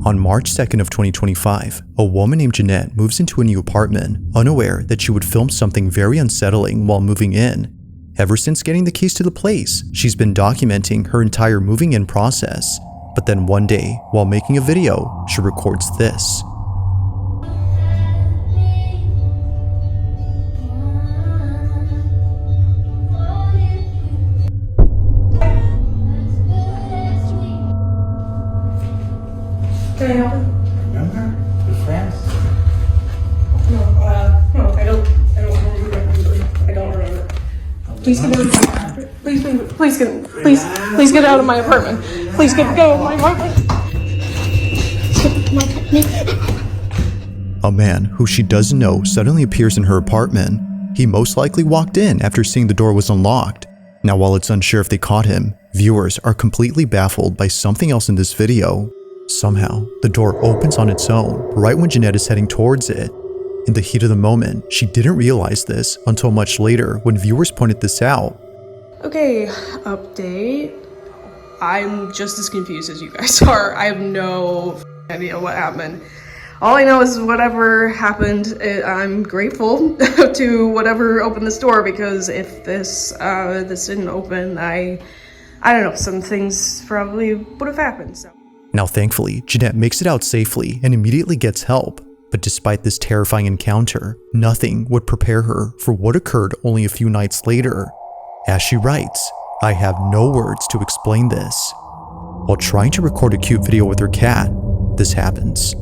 On March 2nd of 2025, a woman named Jeanette moves into a new apartment, unaware that she would film something very unsettling while moving in. Ever since getting the keys to the place, she's been documenting her entire moving in process. But then one day, while making a video, she records this. Can I help you? Remember? We're friends. No, I don't remember. I don't remember. Please get out of my apartment. Please get out of my apartment. Please get out of my apartment. A man who she doesn't know suddenly appears in her apartment. He most likely walked in after seeing the door was unlocked. Now, while it's unsure if they caught him, viewers are completely baffled by something else in this video. Somehow, the door opens on its own right when Jeanette is heading towards it. In the heat of the moment, she didn't realize this until much later when viewers pointed this out. Okay, update. I'm just as confused as you guys are. I have no idea what happened. All I know is whatever happened, I'm grateful to whatever opened this door, because if this didn't open, I don't know, some things probably would have happened. So. Now, thankfully, Jeanette makes it out safely and immediately gets help. But despite this terrifying encounter, nothing would prepare her for what occurred only a few nights later. As she writes, "I have no words to explain this." While trying to record a cute video with her cat, this happens.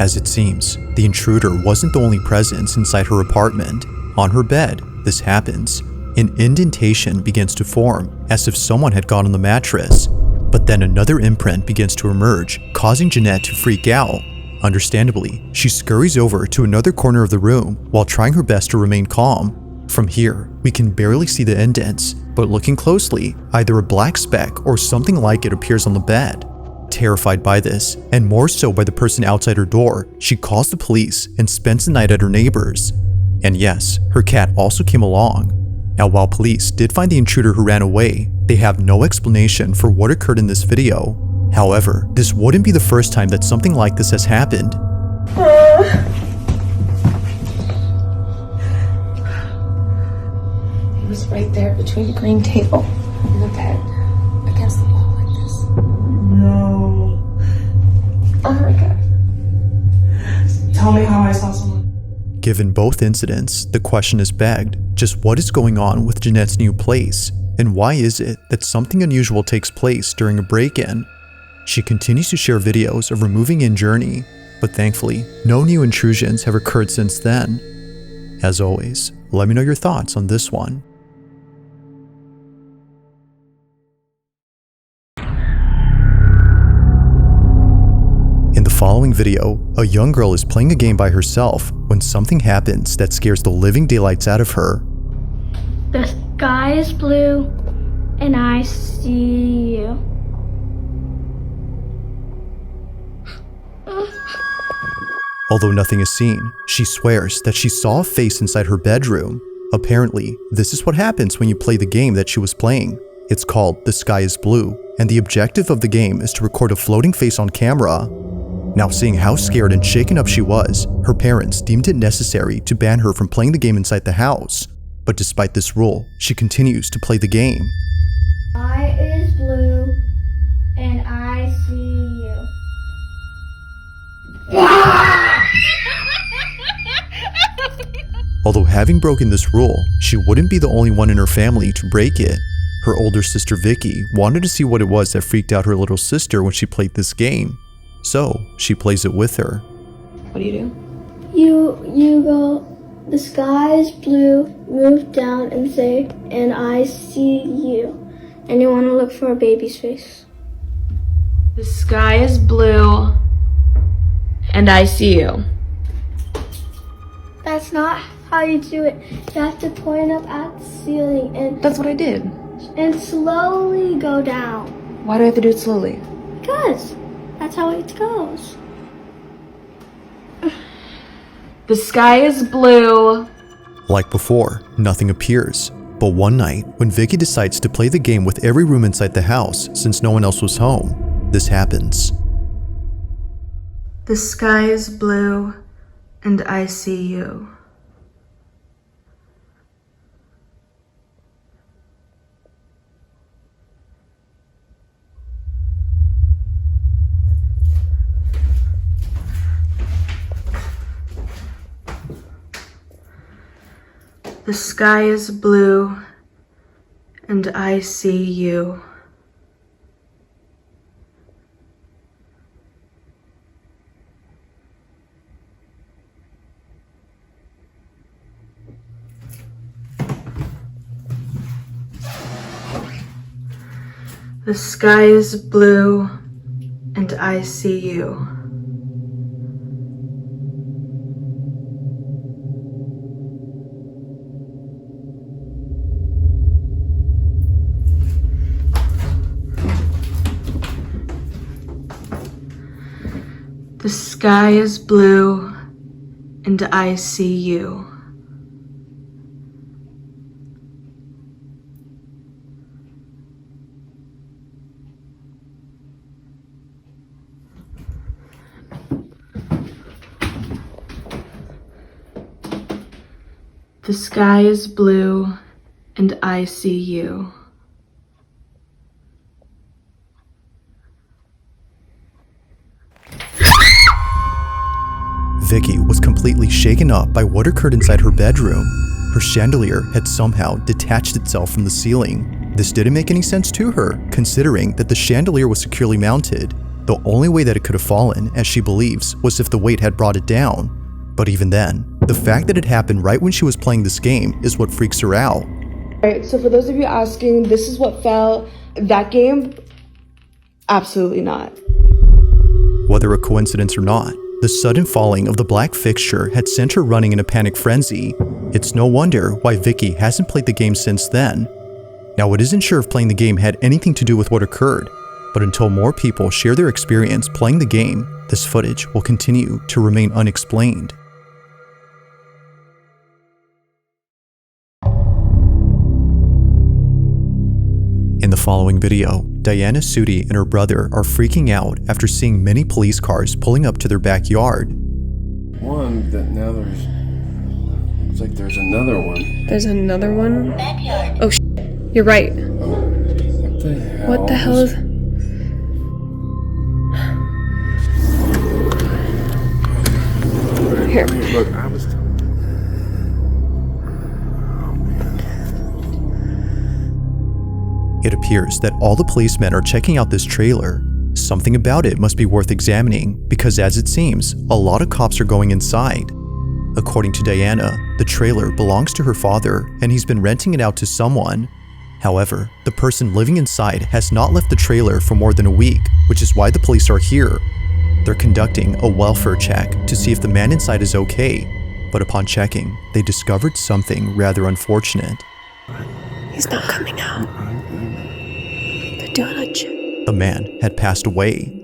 As it seems, the intruder wasn't the only presence inside her apartment. On her bed, this happens. An indentation begins to form, as if someone had gone on the mattress. But then another imprint begins to emerge, causing Jeanette to freak out. Understandably, she scurries over to another corner of the room while trying her best to remain calm. From here, we can barely see the indents, but looking closely, either a black speck or something like it appears on the bed. Terrified by this, and more so by the person outside her door, she calls the police and spends the night at her neighbor's. And yes, her cat also came along. Now, while police did find the intruder who ran away, they have no explanation for what occurred in this video. However, this wouldn't be the first time that something like this has happened. It was right there between the green table and the bed, against the wall like this. No. Oh my god. Tell me how I saw someone. Given both incidents, the question is begged, just what is going on with Jeanette's new place? And why is it that something unusual takes place during a break-in? She continues to share videos of her moving-in journey, but thankfully, no new intrusions have occurred since then. As always, let me know your thoughts on this one. following video, a young girl is playing a game by herself when something happens that scares the living daylights out of her. The sky is blue, and I see you. Although nothing is seen, she swears that she saw a face inside her bedroom. Apparently, this is what happens when you play the game that she was playing. It's called The Sky is Blue, and the objective of the game is to record a floating face on camera. Now, seeing how scared and shaken up she was, her parents deemed it necessary to ban her from playing the game inside the house. But despite this rule, she continues to play the game. Sky is blue, and I see you. Although having broken this rule, she wouldn't be the only one in her family to break it. Her older sister Vicky wanted to see what it was that freaked out her little sister when she played this game. So, she plays it with her. What do you do? You go, the sky is blue, move down and say, and I see you. And you want to look for a baby's face. The sky is blue, and I see you. That's not how you do it. You have to point up at the ceiling That's what I did. and slowly go down. Why do I have to do it slowly? Because that's how it goes. The sky is blue. Like before, nothing appears. But one night, when Vicky decides to play the game with every room inside the house since no one else was home, this happens. The sky is blue, and I see you. The sky is blue, and I see you. The sky is blue, and I see you. The sky is blue, and I see you. The sky is blue, and I see you. Vicky was completely shaken up by what occurred inside her bedroom. Her chandelier had somehow detached itself from the ceiling. This didn't make any sense to her, considering that the chandelier was securely mounted. The only way that it could have fallen, as she believes, was if the weight had brought it down. But even then, the fact that it happened right when she was playing this game is what freaks her out. Alright, so for those of you asking, this is what fell. That game? Absolutely not. Whether a coincidence or not, the sudden falling of the black fixture had sent her running in a panic frenzy. It's no wonder why Vicky hasn't played the game since then. Now, it isn't sure if playing the game had anything to do with what occurred, but until more people share their experience playing the game, this footage will continue to remain unexplained. In the following video, Diana Sudi and her brother are freaking out after seeing many police cars pulling up to their backyard. One that now there's, looks like there's another one. There's another one? Oh, you're right. What the hell? is... Here. Look, I was. It appears that all the policemen are checking out this trailer. Something about it must be worth examining because, as it seems, a lot of cops are going inside. According to Diana, the trailer belongs to her father and he's been renting it out to someone. However, the person living inside has not left the trailer for more than a week, which is why the police are here. They're conducting a welfare check to see if the man inside is okay, but upon checking, they discovered something rather unfortunate. He's not coming out. They're doing a check. The man had passed away.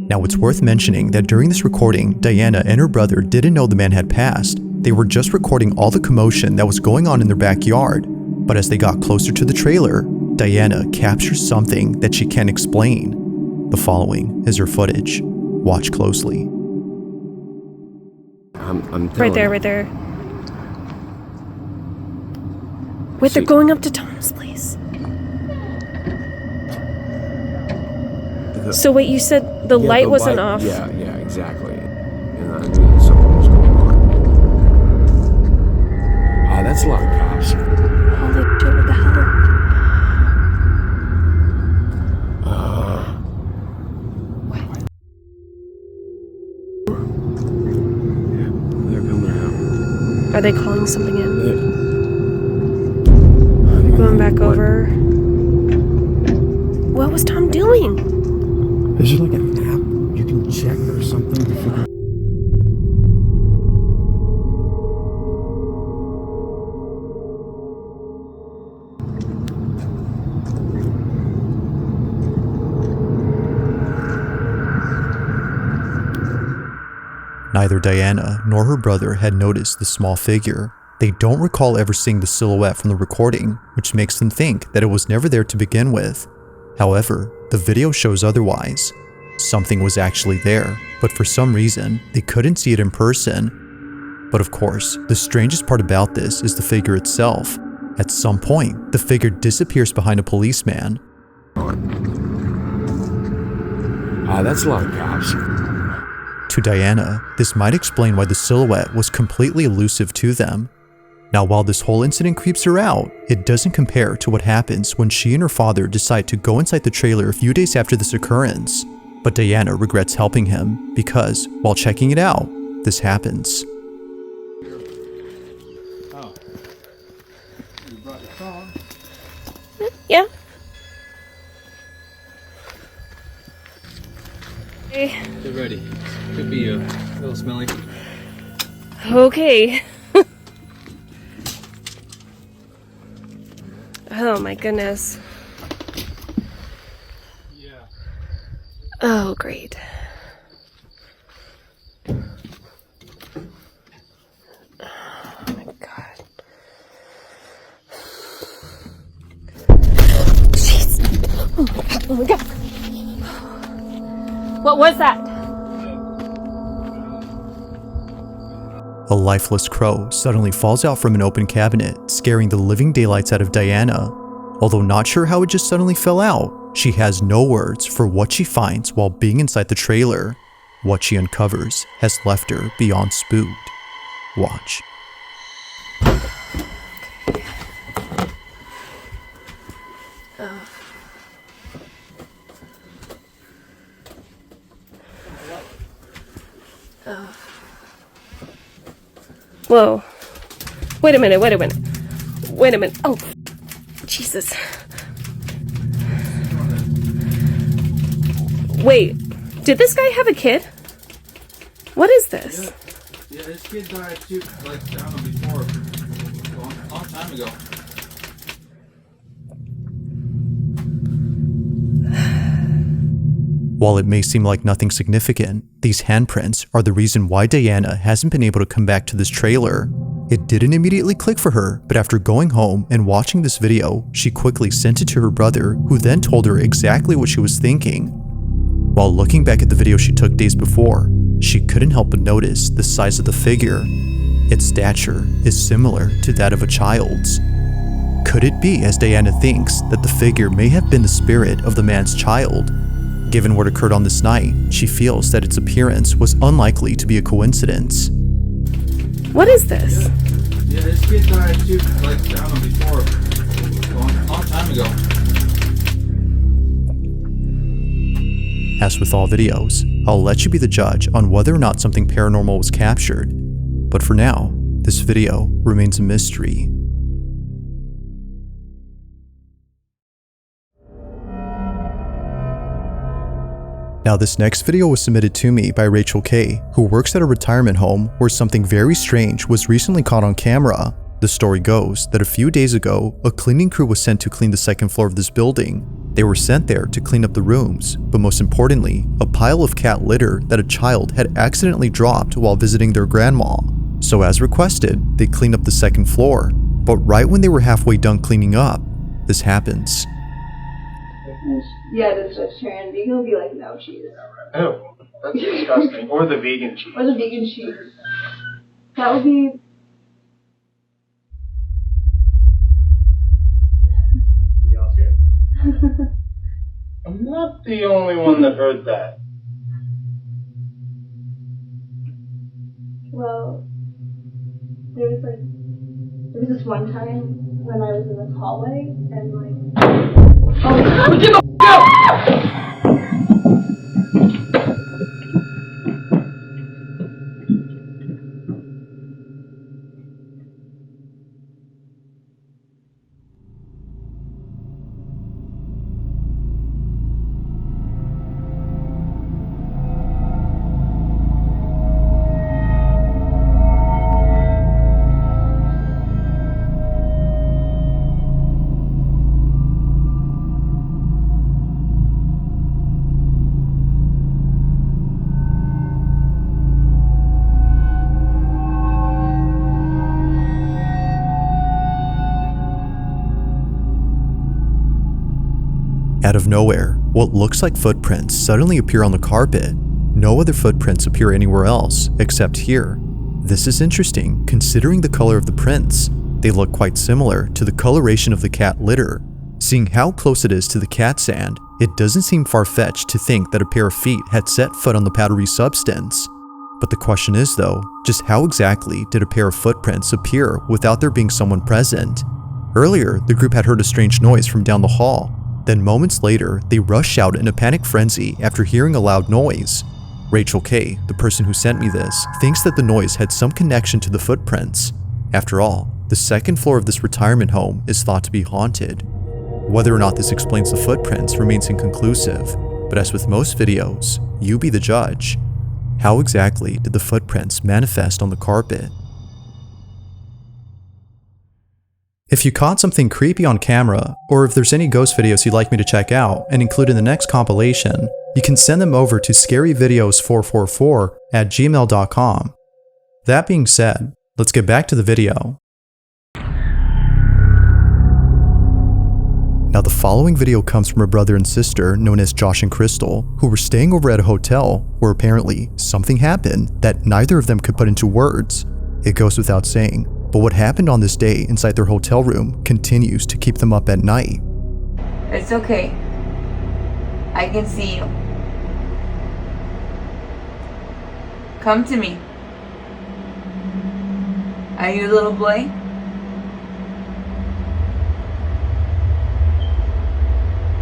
Now it's worth mentioning that during this recording, Diana and her brother didn't know the man had passed. They were just recording all the commotion that was going on in their backyard. But as they got closer to the trailer, Diana captures something that she can't explain. The following is her footage. Watch closely. I'm Right there. Wait, they're going up to Tom's place. So wait, you said the light wasn't off? Yeah, exactly. And I knew that something was going on. Ah, that's a lot of cops. Holy shit, what the hell? They're coming out. Are they calling something in? Going back over. What was Tom doing? Is there like an app you can check or something to figure out? Neither Diana nor her brother had noticed the small figure. They don't recall ever seeing the silhouette from the recording, which makes them think that it was never there to begin with. However, the video shows otherwise. Something was actually there, but for some reason, they couldn't see it in person. But of course, the strangest part about this is the figure itself. At some point, the figure disappears behind a policeman. Ah, that's a lot of cops. To Diana, this might explain why the silhouette was completely elusive to them. Now, while this whole incident creeps her out, it doesn't compare to what happens when she and her father decide to go inside the trailer a few days after this occurrence. But Diana regrets helping him because, while checking it out, this happens. Oh. You brought your phone. Yeah. Hey. Get ready. Could be a little smelly. Okay. Oh my goodness. Yeah. Oh, great. Oh my god. Jeez. Oh my god. Oh my god. What was that? A lifeless crow suddenly falls out from an open cabinet, scaring the living daylights out of Diana. Although not sure how it just suddenly fell out, she has no words for what she finds while being inside the trailer. What she uncovers has left her beyond spooked. Watch. Whoa. Wait a minute. Oh, Jesus. Wait, did this guy have a kid? What is this? Yeah, this kid died too, like, I don't know, before. A long time ago. While it may seem like nothing significant, these handprints are the reason why Diana hasn't been able to come back to this trailer. It didn't immediately click for her, but after going home and watching this video, she quickly sent it to her brother, who then told her exactly what she was thinking. While looking back at the video she took days before, she couldn't help but notice the size of the figure. Its stature is similar to that of a child's. Could it be, as Diana thinks, that the figure may have been the spirit of the man's child? Given what occurred on this night, she feels that its appearance was unlikely to be a coincidence. What is this? Yeah, this kid died too, like, I don't know, before. A long time ago. As with all videos, I'll let you be the judge on whether or not something paranormal was captured. But for now, this video remains a mystery. Now this next video was submitted to me by Rachel K, who works at a retirement home where something very strange was recently caught on camera. The story goes that a few days ago, a cleaning crew was sent to clean the second floor of this building. They were sent there to clean up the rooms, but most importantly, a pile of cat litter that a child had accidentally dropped while visiting their grandma. So as requested, they cleaned up the second floor. But right when they were halfway done cleaning up, this happens. Yeah, this vegetarian. Vegan will be like, no cheese. Ew, that's disgusting. Or the vegan cheese. Or the vegan cheese. That would be... Y'all see it? I'm not the only one that heard that. Well, there was this one time when I was in this hallway and Out of nowhere, what looks like footprints suddenly appear on the carpet. No other footprints appear anywhere else, except here. This is interesting, considering the color of the prints. They look quite similar to the coloration of the cat litter. Seeing how close it is to the cat sand, it doesn't seem far-fetched to think that a pair of feet had set foot on the powdery substance. But the question is though, just how exactly did a pair of footprints appear without there being someone present? Earlier, the group had heard a strange noise from down the hall. Then moments later, they rush out in a panic frenzy after hearing a loud noise. Rachel K, the person who sent me this, thinks that the noise had some connection to the footprints. After all, the second floor of this retirement home is thought to be haunted. Whether or not this explains the footprints remains inconclusive, but as with most videos, you be the judge. How exactly did the footprints manifest on the carpet? If you caught something creepy on camera, or if there's any ghost videos you'd like me to check out and include in the next compilation, you can send them over to scaryvideos444@gmail.com. That being said, let's get back to the video. Now the following video comes from a brother and sister known as Josh and Crystal, who were staying over at a hotel where apparently something happened that neither of them could put into words. It goes without saying, but what happened on this day inside their hotel room continues to keep them up at night. It's okay. I can see you. Come to me. Are you a little boy?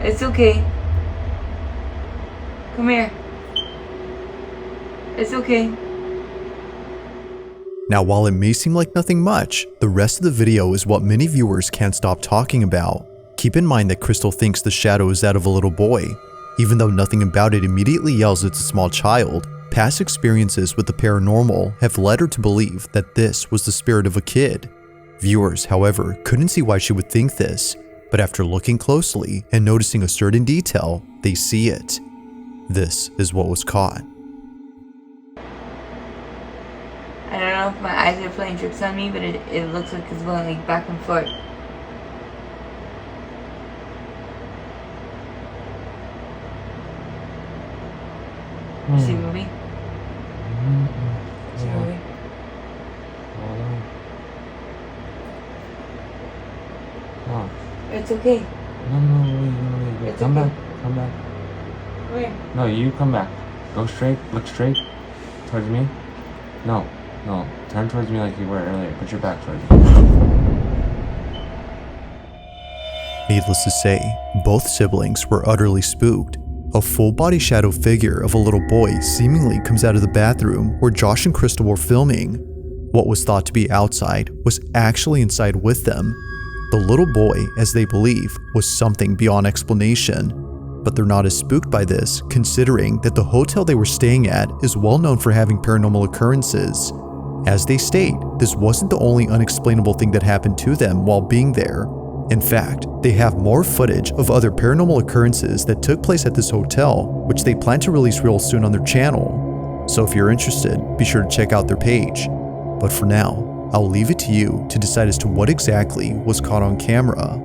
It's okay. Come here. It's okay. Now while it may seem like nothing much, the rest of the video is what many viewers can't stop talking about. Keep in mind that Crystal thinks the shadow is that of a little boy. Even though nothing about it immediately yells it's a small child, past experiences with the paranormal have led her to believe that this was the spirit of a kid. Viewers, however, couldn't see why she would think this, but after looking closely and noticing a certain detail, they see it. This is what was caught. I don't know if my eyes are playing tricks on me, but it looks like it's going like back and forth. You see movie? See movie? No. It's okay. No, wait. It's Come okay. back. Come back. Where? No, you come back. Go straight. Look straight towards me. No. Turn towards me like you were earlier. Put your back towards me. Needless to say, both siblings were utterly spooked. A full-body shadow figure of a little boy seemingly comes out of the bathroom where Josh and Crystal were filming. What was thought to be outside was actually inside with them. The little boy, as they believe, was something beyond explanation. But they're not as spooked by this, considering that the hotel they were staying at is well known for having paranormal occurrences. As they state, this wasn't the only unexplainable thing that happened to them while being there. In fact, they have more footage of other paranormal occurrences that took place at this hotel, which they plan to release real soon on their channel. So if you're interested, be sure to check out their page. But for now, I'll leave it to you to decide as to what exactly was caught on camera.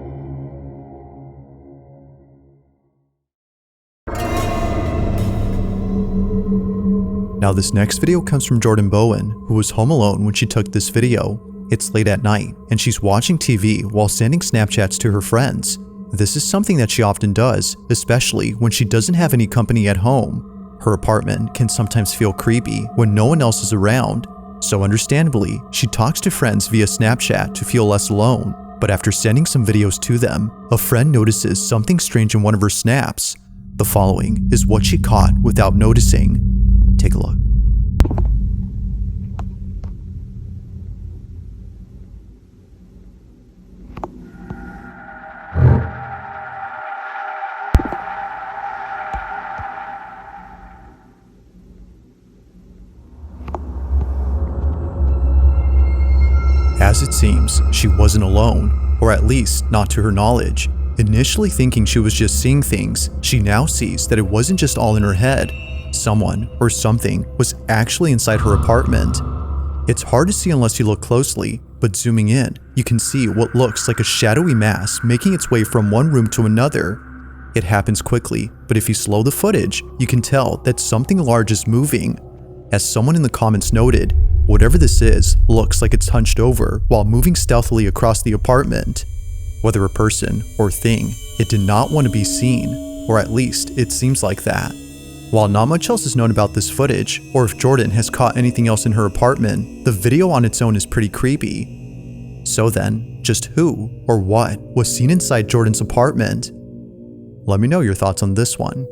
Now this next video comes from Jordan Bowen, who was home alone when she took this video. It's late at night, and she's watching TV while sending Snapchats to her friends. This is something that she often does, especially when she doesn't have any company at home. Her apartment can sometimes feel creepy when no one else is around, so understandably, she talks to friends via Snapchat to feel less alone. But after sending some videos to them, a friend notices something strange in one of her snaps. The following is what she caught without noticing. Take a look. As it seems, she wasn't alone, or at least not to her knowledge. Initially thinking she was just seeing things, she now sees that it wasn't just all in her head. Someone or something was actually inside her apartment. It's hard to see unless you look closely, but zooming in, you can see what looks like a shadowy mass making its way from one room to another. It happens quickly, but if you slow the footage, you can tell that something large is moving. As someone in the comments noted, whatever this is looks like it's hunched over while moving stealthily across the apartment. Whether a person or thing, it did not want to be seen, or at least it seems like that. While not much else is known about this footage, or if Jordan has caught anything else in her apartment, the video on its own is pretty creepy. So then, just who or what was seen inside Jordan's apartment? Let me know your thoughts on this one.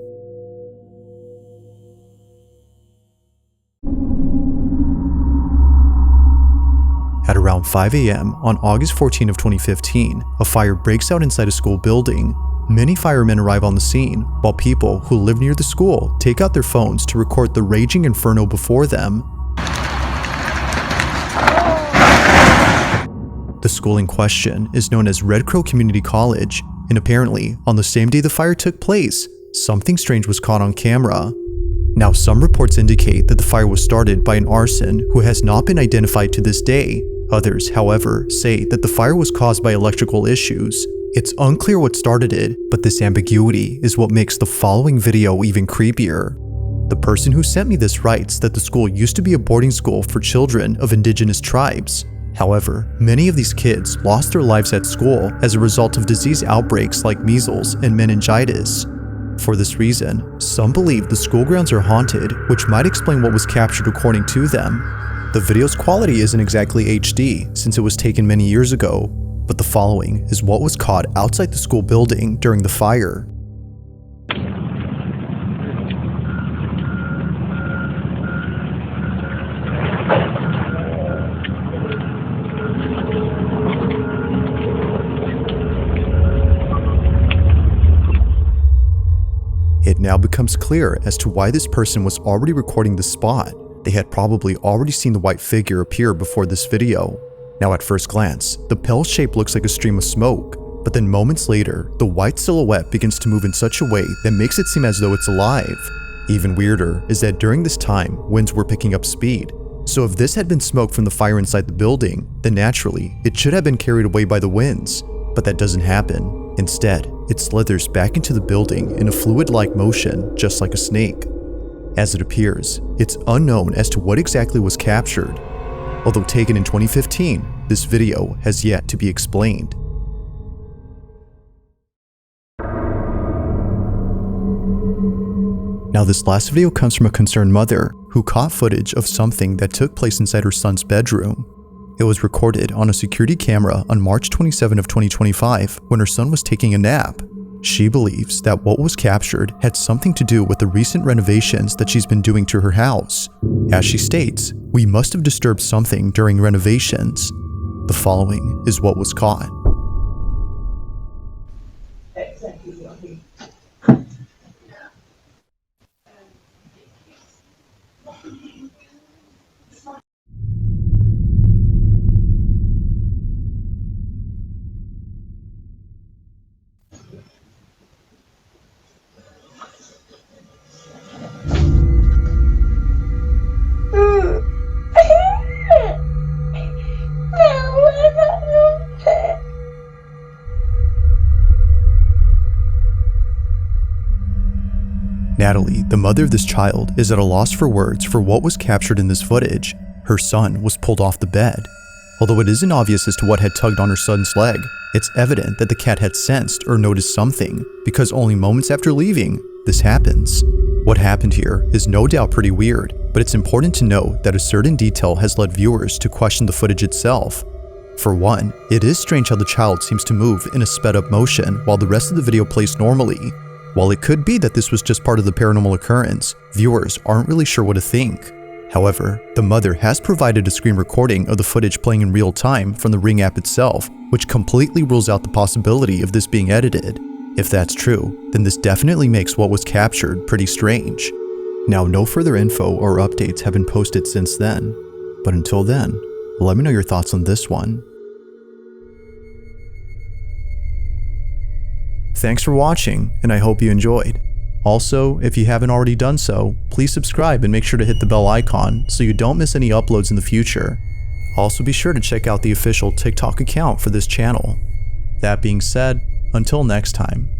At around 5 a.m. on August 14 of 2015, a fire breaks out inside a school building. Many firemen arrive on the scene, while people who live near the school take out their phones to record the raging inferno before them. The school in question is known as Red Crow Community College, and apparently, on the same day the fire took place, something strange was caught on camera. Now, some reports indicate that the fire was started by an arson who has not been identified to this day. Others, however, say that the fire was caused by electrical issues. It's unclear what started it, but this ambiguity is what makes the following video even creepier. The person who sent me this writes that the school used to be a boarding school for children of indigenous tribes. However, many of these kids lost their lives at school as a result of disease outbreaks like measles and meningitis. For this reason, some believe the school grounds are haunted, which might explain what was captured according to them. The video's quality isn't exactly HD since it was taken many years ago, but the following is what was caught outside the school building during the fire. It now becomes clear as to why this person was already recording the spot. They had probably already seen the white figure appear before this video. Now at first glance, the pale shape looks like a stream of smoke, but then moments later, the white silhouette begins to move in such a way that makes it seem as though it's alive. Even weirder is that during this time, winds were picking up speed. So if this had been smoke from the fire inside the building, then naturally, it should have been carried away by the winds. But that doesn't happen. Instead, it slithers back into the building in a fluid-like motion, just like a snake. As it appears, it's unknown as to what exactly was captured. Although taken in 2015, this video has yet to be explained. Now this last video comes from a concerned mother who caught footage of something that took place inside her son's bedroom. It was recorded on a security camera on March 27 of 2025 when her son was taking a nap. She believes that what was captured had something to do with the recent renovations that she's been doing to her house. As she states, "We must have disturbed something during renovations." The following is what was caught. Natalie, the mother of this child, is at a loss for words for what was captured in this footage. Her son was pulled off the bed. Although it isn't obvious as to what had tugged on her son's leg, it's evident that the cat had sensed or noticed something, because only moments after leaving, this happens. What happened here is no doubt pretty weird, but it's important to note that a certain detail has led viewers to question the footage itself. For one, it is strange how the child seems to move in a sped-up motion while the rest of the video plays normally. While it could be that this was just part of the paranormal occurrence, viewers aren't really sure what to think. However, the mother has provided a screen recording of the footage playing in real time from the Ring app itself, which completely rules out the possibility of this being edited. If that's true, then this definitely makes what was captured pretty strange. Now, no further info or updates have been posted since then, but until then, let me know your thoughts on this one. Thanks for watching, and I hope you enjoyed. Also, if you haven't already done so, please subscribe and make sure to hit the bell icon so you don't miss any uploads in the future. Also, be sure to check out the official TikTok account for this channel. That being said, until next time.